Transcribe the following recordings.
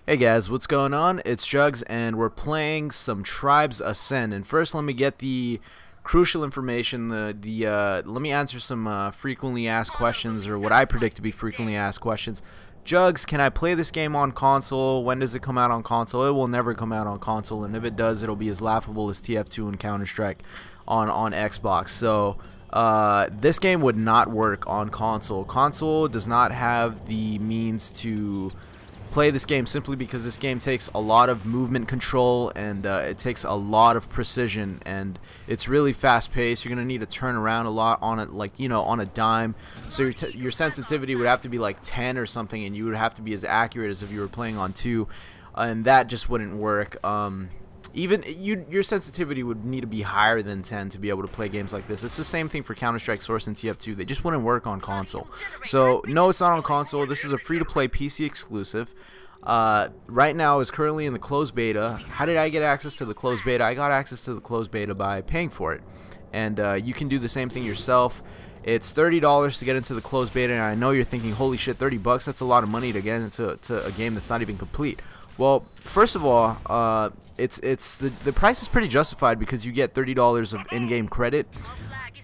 Hey guys, what's going on? It's Jugs and we're playing some Tribes Ascend. And first let me get the crucial information, let me answer some frequently asked questions, or what I predict to be frequently asked questions. Jugs, can I play this game on console? When does it come out on console? It will never come out on console, and if it does, it'll be as laughable as TF2 and Counter-Strike on Xbox. So this game would not work on console. Console does not have the means to play this game, simply because this game takes a lot of movement control, and it takes a lot of precision, and it's really fast paced. You're gonna need to turn around a lot on it, like, you know, on a dime. So your sensitivity would have to be like 10 or something, and you would have to be as accurate as if you were playing on 2, and that just wouldn't work. Even your sensitivity would need to be higher than 10 to be able to play games like this. It's the same thing for Counter-Strike Source and TF2. They just wouldn't work on console. So no, it's not on console. This is a free-to-play PC exclusive. Right now is currently in the closed beta. How did I get access to the closed beta? I got access to the closed beta by paying for it. And you can do the same thing yourself. It's $30 to get into the closed beta, and I know you're thinking, holy shit, 30 bucks, that's a lot of money to get into a game that's not even complete. Well, first of all, the price is pretty justified, because you get $30 of in-game credit,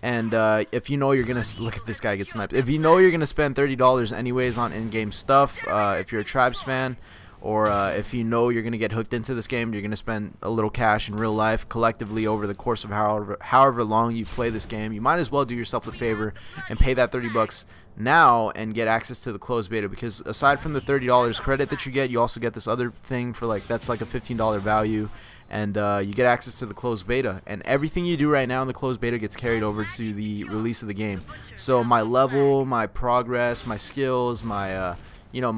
and if you know you're gonna look at this guy get sniped. If you know you're gonna spend $30 anyways on in-game stuff, if you're a Tribes fan, or if you know you're gonna get hooked into this game, you're gonna spend a little cash in real life collectively over the course of however long you play this game, you might as well do yourself a favor and pay that 30 bucks now and get access to the closed beta, because aside from the $30 credit that you get, you also get this other thing for that's like a $15 value, and you get access to the closed beta, and everything you do right now in the closed beta gets carried over to the release of the game. So my level, my progress, my skills, my you know,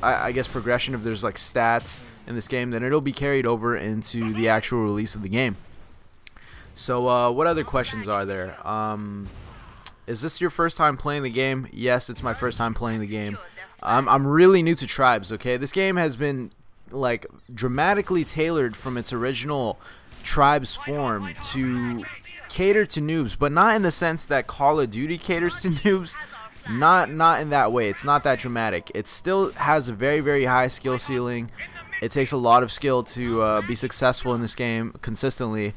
I guess progression, if there's like stats in this game, then it'll be carried over into the actual release of the game. So what other questions are there? Is this your first time playing the game? Yes, it's my first time playing the game. I'm really new to Tribes, okay? This game has been like dramatically tailored from its original Tribes form to cater to noobs, but not in the sense that Call of Duty caters to noobs. Not in that way. It's not that dramatic. It still has a very high skill ceiling. It takes a lot of skill to be successful in this game consistently,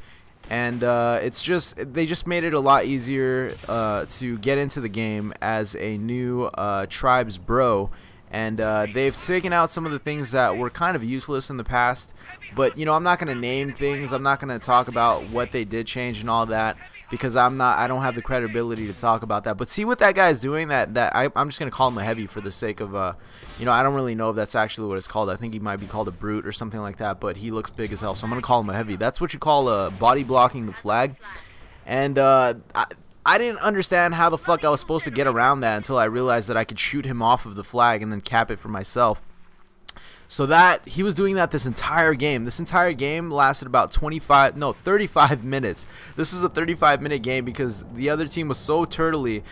and they just made it a lot easier to get into the game as a new Tribes bro. And they've taken out some of the things that were kind of useless in the past, but you know, I'm not gonna name things. I'm not gonna talk about what they did change and all that, because I don't have the credibility to talk about that. But see what that guy's doing, I'm just gonna call him a heavy for the sake of you know, I don't really know if that's actually what it's called. I think he might be called a brute or something like that, but he looks big as hell, so I'm gonna call him a heavy. That's what you call body blocking the flag. And I didn't understand how the fuck I was supposed to get around that until I realized that I could shoot him off of the flag and then cap it for myself. So that he was doing that this entire game. This entire game lasted about 35 minutes. This was a 35-minute game because the other team was so turtly,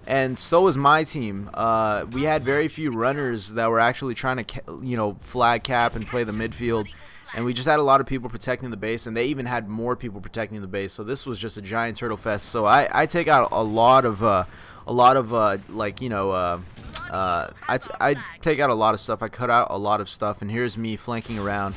and so was my team. We had very few runners that were actually trying to, you know, flag cap and play the midfield. And we just had a lot of people protecting the base, and they even had more people protecting the base. So this was just a giant turtle fest. So I take out a lot of like, you know, I take out a lot of stuff. I cut out a lot of stuff, and here's me flanking around,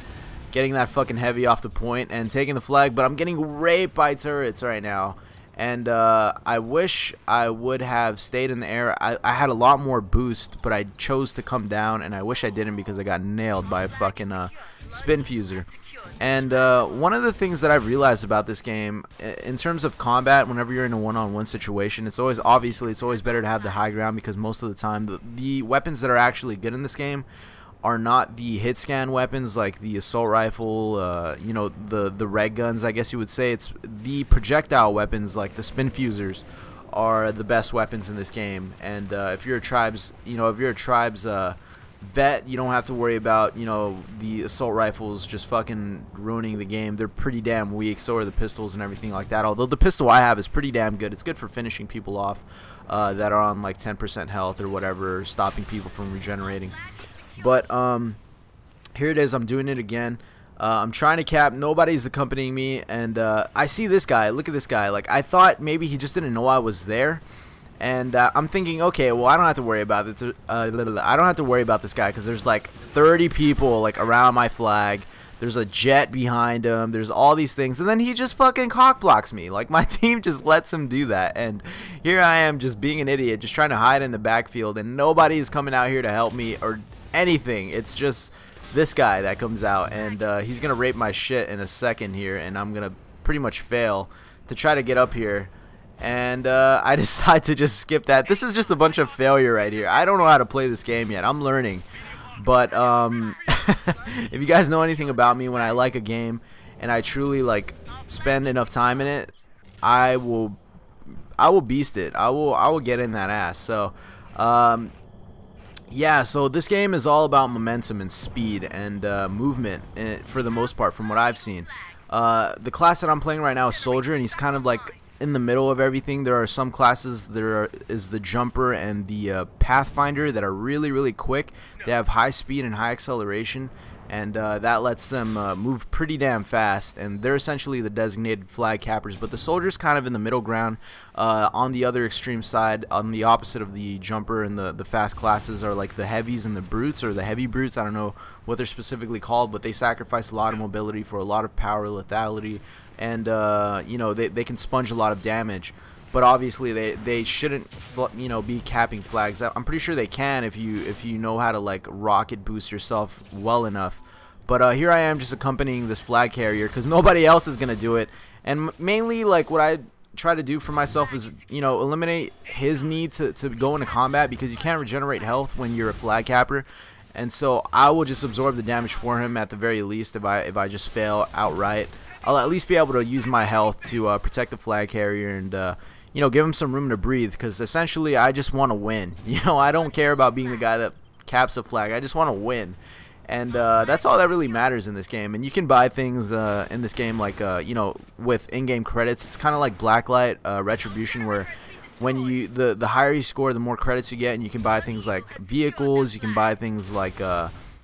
getting that fucking heavy off the point and taking the flag. But I'm getting raped by turrets right now, and I wish I would have stayed in the air. I had a lot more boost, but I chose to come down, and I wish I didn't, because I got nailed by a fucking spin fuser. And one of the things that I've realized about this game, in terms of combat, whenever you're in a one-on-one situation, it's always better to have the high ground, because most of the time the weapons that are actually good in this game are not the hit scan weapons like the assault rifle, you know, the red guns, I guess you would say. It's the projectile weapons like the spin fusers are the best weapons in this game. And if you're a Tribes, you know, if you're a Tribes vet, you don't have to worry about, you know, the assault rifles just fucking ruining the game. They're pretty damn weak. So are the pistols and everything like that. Although the pistol I have is pretty damn good. It's good for finishing people off that are on like 10% health or whatever, stopping people from regenerating. But here it is. I'm doing it again. I'm trying to cap. Nobody's accompanying me, and I see this guy. Look at this guy. Like, I thought maybe he just didn't know I was there, And I'm thinking, okay, well, I don't have to worry about it. I don't have to worry about this guy because there's like 30 people like around my flag. There's a jet behind him. There's all these things, and then he just fucking cock blocks me. Like, my team just lets him do that, and here I am just being an idiot, just trying to hide in the backfield, and nobody is coming out here to help me or anything. It's just this guy that comes out, and he's gonna rape my shit in a second here, and I'm gonna pretty much fail to try to get up here. And I decide to just skip that. This is just a bunch of failure right here. I don't know how to play this game yet. I'm learning. But if you guys know anything about me, when I like a game and I truly like spend enough time in it, I will beast it. I will get in that ass. So yeah, so this game is all about momentum and speed and movement for the most part from what I've seen. The class that I'm playing right now is Soldier, and he's kind of like in the middle of everything. There are some classes, is the Jumper and the Pathfinder, that are really quick. They have high speed and high acceleration, and that lets them move pretty damn fast, and they're essentially the designated flag cappers. But the Soldier's kind of in the middle ground. On the other extreme side, on the opposite of the Jumper and the fast classes, are like the Heavies and the Brutes, or the Heavy Brutes. I don't know what they're specifically called, but they sacrifice a lot of mobility for a lot of power, lethality, and you know, they can sponge a lot of damage. But obviously they shouldn't, you know, be capping flags. I'm pretty sure they can if you know how to like rocket boost yourself well enough. But here I am just accompanying this flag carrier because nobody else is gonna do it. And mainly, like, what I try to do for myself is, you know, eliminate his need to go into combat, because you can't regenerate health when you're a flag capper. And so I will just absorb the damage for him at the very least. If I just fail outright, I'll at least be able to use my health to protect the flag carrier and you know, give him some room to breathe, because essentially I just want to win. You know, I don't care about being the guy that caps a flag. I just want to win, and that's all that really matters in this game. And you can buy things in this game, like you know, with in-game credits. It's kind of like Blacklight Retribution, where when you the higher you score, the more credits you get, and you can buy things like vehicles. You can buy things like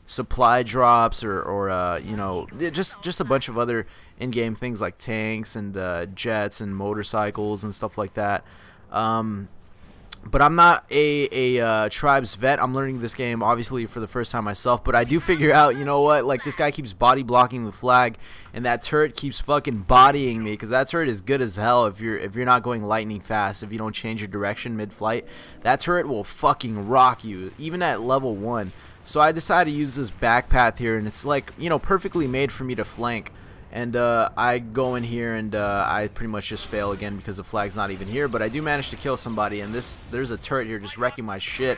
supply drops, or you know, just a bunch of other in-game things like tanks and jets and motorcycles and stuff like that. But I'm not a Tribes vet. I'm learning this game obviously for the first time myself, but I do figure out, you know what, like, this guy keeps body blocking the flag, and that turret keeps fucking bodying me, because that turret is good as hell if you're not going lightning fast. If you don't change your direction mid-flight, that turret will fucking rock you even at level 1. So I decided to use this back path here, and it's like, you know, perfectly made for me to flank. And I go in here, and I pretty much just fail again because the flag's not even here. But I do manage to kill somebody, and there's a turret here just wrecking my shit.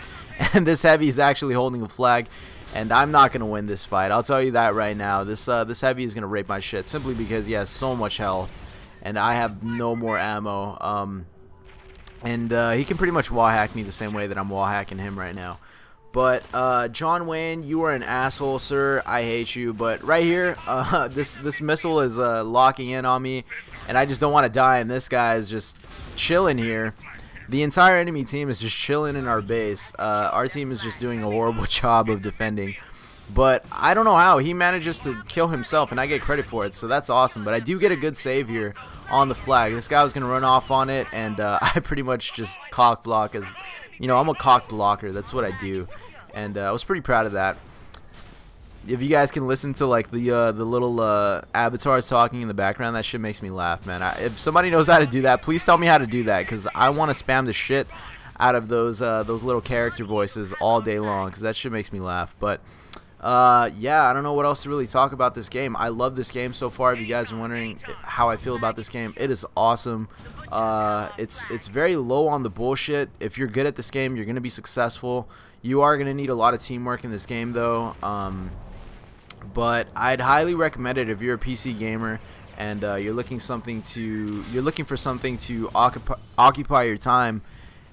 And this Heavy is actually holding a flag, and I'm not gonna win this fight. I'll tell you that right now. This Heavy is gonna rape my shit simply because he has so much health, and I have no more ammo. And he can pretty much wall hack me the same way that I'm wall hacking him right now. But John Wayne, you are an asshole, sir. I hate you. But right here, this missile is locking in on me, and I just don't want to die. And this guy is just chilling here. The entire enemy team is just chilling in our base. Our team is just doing a horrible job of defending. But I don't know how he manages to kill himself, and I get credit for it, so that's awesome. But I do get a good save here on the flag. This guy was going to run off on it, and I pretty much just cock block. As you know, I'm a cock blocker. That's what I do, and I was pretty proud of that. If you guys can listen to like the little avatars talking in the background, that shit makes me laugh, man. If somebody knows how to do that, please tell me how to do that, because I want to spam the shit out of those little character voices all day long, because that shit makes me laugh. But yeah, I don't know what else to really talk about this game. I love this game so far. If you guys are wondering how I feel about this game, it is awesome. It's very low on the bullshit. If you're good at this game, you're gonna be successful. You are gonna need a lot of teamwork in this game, though. But I'd highly recommend it if you're a PC gamer and you're looking for something to occupy your time.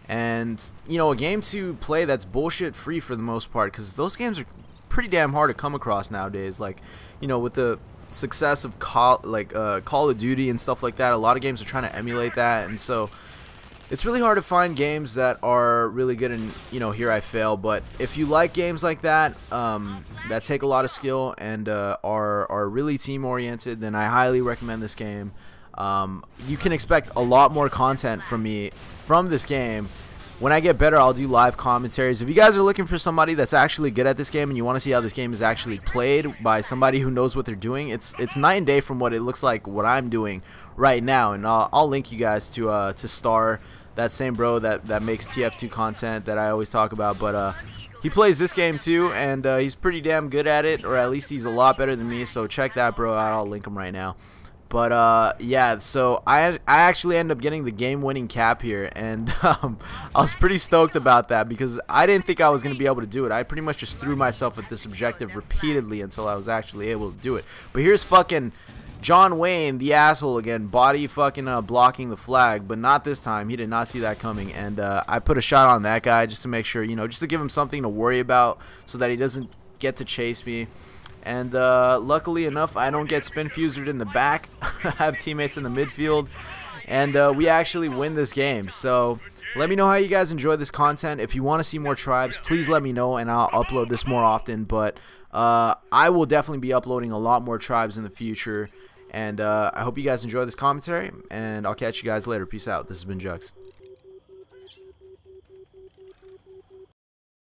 And, you know, a game to play that's bullshit free for the most part, because those games are pretty damn hard to come across nowadays. Like, you know, with the success of Call of Duty and stuff like that, a lot of games are trying to emulate that, and so it's really hard to find games that are really good. And, you know, here I fail. But if you like games like that, that take a lot of skill and are really team oriented, then I highly recommend this game. You can expect a lot more content from me from this game when I get better, I'll do live commentaries. If you guys are looking for somebody that's actually good at this game and you want to see how this game is actually played by somebody who knows what they're doing, it's night and day from what it looks like what I'm doing right now. And I'll link you guys to Star, that same bro that makes TF2 content that I always talk about. But he plays this game too, and he's pretty damn good at it, or at least he's a lot better than me. So check that bro out. I'll link him right now. But yeah, so I actually ended up getting the game-winning cap here, and I was pretty stoked about that because I didn't think I was going to be able to do it. I pretty much just threw myself at this objective repeatedly until I was actually able to do it. But here's fucking John Wayne, the asshole again, body fucking blocking the flag, but not this time. He did not see that coming, and I put a shot on that guy just to make sure, you know, just to give him something to worry about so that he doesn't get to chase me. And luckily enough, I don't get spin fusered in the back. I have teammates in the midfield, and we actually win this game. So let me know how you guys enjoy this content. If you want to see more tribes, please let me know, and I'll upload this more often. But I will definitely be uploading a lot more tribes in the future. And I hope you guys enjoy this commentary, and I'll catch you guys later. Peace out. This has been Jugs.